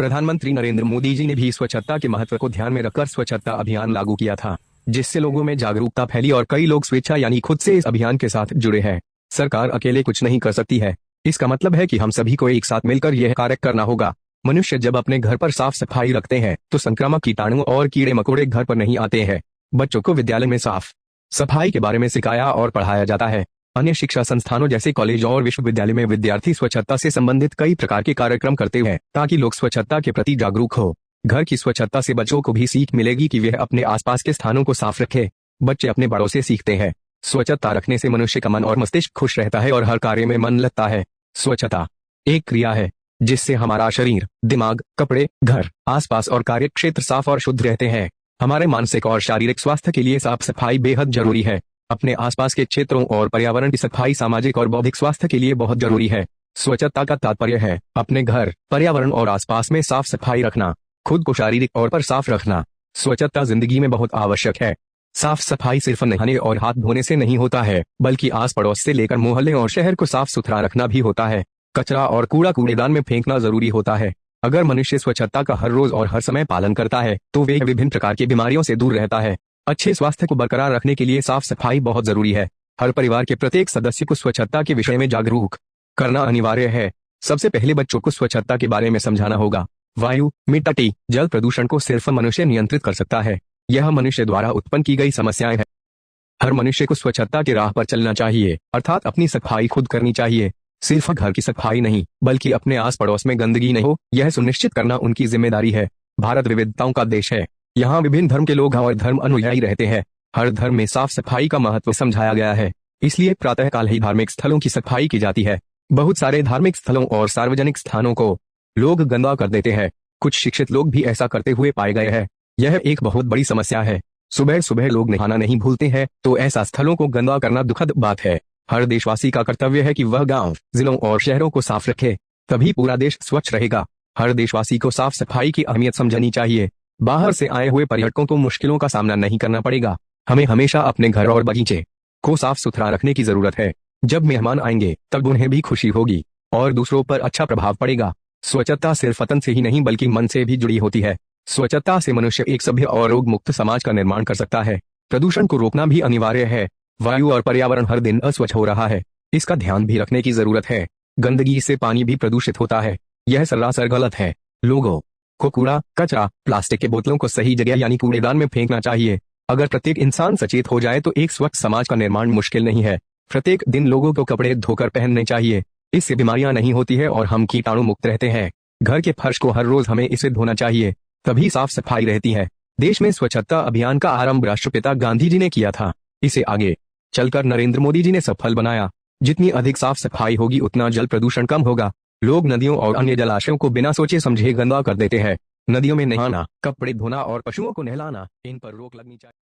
प्रधानमंत्री नरेंद्र मोदी जी ने भी स्वच्छता के महत्व को ध्यान में रखकर स्वच्छता अभियान लागू किया था, जिससे लोगों में जागरूकता फैली और कई लोग स्वेच्छा यानी खुद से इस अभियान के साथ जुड़े हैं। सरकार अकेले कुछ नहीं कर सकती है। इसका मतलब है कि हम सभी को एक साथ मिलकर यह कार्य करना होगा। मनुष्य जब अपने घर पर साफ सफाई रखते हैं तो संक्रामक कीटाणु और कीड़े मकोड़े घर पर नहीं आते हैं। बच्चों को विद्यालय में साफ सफाई के बारे में सिखाया और पढ़ाया जाता है। अन्य शिक्षा संस्थानों जैसे कॉलेज और विश्वविद्यालय में विद्यार्थी स्वच्छता से संबंधित कई प्रकार के कार्यक्रम करते हैं ताकि लोग स्वच्छता के प्रति जागरूक हो। घर की स्वच्छता से बच्चों को भी सीख मिलेगी कि वह अपने आसपास के स्थानों को साफ रखे। बच्चे अपने बड़ों से सीखते हैं। स्वच्छता रखने से मनुष्य का मन और मस्तिष्क खुश रहता है और हर कार्य में मन लगता है। स्वच्छता एक क्रिया है जिससे हमारा शरीर, दिमाग, कपड़े, घर, आसपास और कार्य क्षेत्र साफ और शुद्ध रहते हैं। हमारे मानसिक और शारीरिक स्वास्थ्य के लिए साफ सफाई बेहद जरूरी है। अपने आसपास के क्षेत्रों और पर्यावरण की सफाई सामाजिक और बौद्धिक स्वास्थ्य के लिए बहुत जरूरी है। स्वच्छता का तात्पर्य है अपने घर, पर्यावरण और आसपास में साफ सफाई रखना, खुद को शारीरिक तौर पर साफ रखना। स्वच्छता जिंदगी में बहुत आवश्यक है। साफ सफाई सिर्फ नहाने और हाथ धोने से नहीं होता है, बल्कि आस पड़ोस से लेकर मोहल्ले और शहर को साफ सुथरा रखना भी होता है। कचरा और कूड़ा कूड़ेदान में फेंकना जरूरी होता है। अगर मनुष्य स्वच्छता का हर रोज और हर समय पालन करता है तो वे विभिन्न प्रकार की बीमारियों से दूर रहता है। अच्छे स्वास्थ्य को बरकरार रखने के लिए साफ सफाई बहुत जरूरी है। हर परिवार के प्रत्येक सदस्य को स्वच्छता के विषय में जागरूक करना अनिवार्य है। सबसे पहले बच्चों को स्वच्छता के बारे में समझाना होगा। वायु, मिट्टी, जल प्रदूषण को सिर्फ मनुष्य नियंत्रित कर सकता है। यह मनुष्य द्वारा उत्पन्न की गई समस्याएं हैं। हर मनुष्य को स्वच्छता के राह पर चलना चाहिए, अर्थात अपनी सफाई खुद करनी चाहिए। सिर्फ घर की सफाई नहीं, बल्कि अपने आस पड़ोस में गंदगी नहीं हो, यह सुनिश्चित करना उनकी जिम्मेदारी है। भारत विविधताओं का देश है। यहाँ विभिन्न धर्म के लोग और धर्म अनुयायी रहते हैं। हर धर्म में साफ सफाई का महत्व समझाया गया है। इसलिए प्रातःकाल ही धार्मिक स्थलों की सफाई की जाती है। बहुत सारे धार्मिक स्थलों और सार्वजनिक स्थानों को लोग गंदा कर देते हैं। कुछ शिक्षित लोग भी ऐसा करते हुए पाए गए हैं। यह एक बहुत बड़ी समस्या है। सुबह सुबह लोग नहाना नहीं भूलते हैं तो ऐसा स्थलों को गंदा करना दुखद बात है। हर देशवासी का कर्तव्य है कि वह गांव, जिलों और शहरों को साफ रखे, तभी पूरा देश स्वच्छ रहेगा। हर देशवासी को साफ सफाई की अहमियत समझनी चाहिए। बाहर से आए हुए पर्यटकों को मुश्किलों का सामना नहीं करना पड़ेगा। हमें हमेशा अपने घर और बगीचे को साफ सुथरा रखने की जरूरत है। जब मेहमान आएंगे तब उन्हें भी खुशी होगी और दूसरों पर अच्छा प्रभाव पड़ेगा। स्वच्छता सिर्फ तन से ही नहीं बल्कि मन से भी जुड़ी होती है। स्वच्छता से मनुष्य एक सभ्य और रोग मुक्त समाज का निर्माण कर सकता है। प्रदूषण को रोकना भी अनिवार्य है। वायु और पर्यावरण हर दिन अस्वच्छ हो रहा है, इसका ध्यान भी रखने की जरूरत है। गंदगी से पानी भी प्रदूषित होता है, यह सरासर गलत है। लोगों को कूड़ा, कचरा, प्लास्टिक के बोतलों को सही जगह यानी कूड़ेदान में फेंकना चाहिए। अगर प्रत्येक इंसान सचेत हो जाए तो एक स्वच्छ समाज का निर्माण मुश्किल नहीं है। प्रत्येक दिन लोगों को कपड़े धोकर पहनने चाहिए, इससे बीमारियां नहीं होती है और हम कीटाणु मुक्त रहते हैं। घर के फर्श को हर रोज हमें इसे धोना चाहिए, तभी साफ सफाई रहती है। देश में स्वच्छता अभियान का आरंभ राष्ट्रपिता गांधी जी ने किया था। इसे आगे चलकर नरेंद्र मोदी जी ने सफल बनाया। जितनी अधिक साफ सफाई होगी उतना जल प्रदूषण कम होगा। लोग नदियों और अन्य जलाशयों को बिना सोचे समझे गंदा कर देते हैं। नदियों में नहाना, कपड़े धोना और पशुओं को नहलाना, इन पर रोक लगनी चाहिए।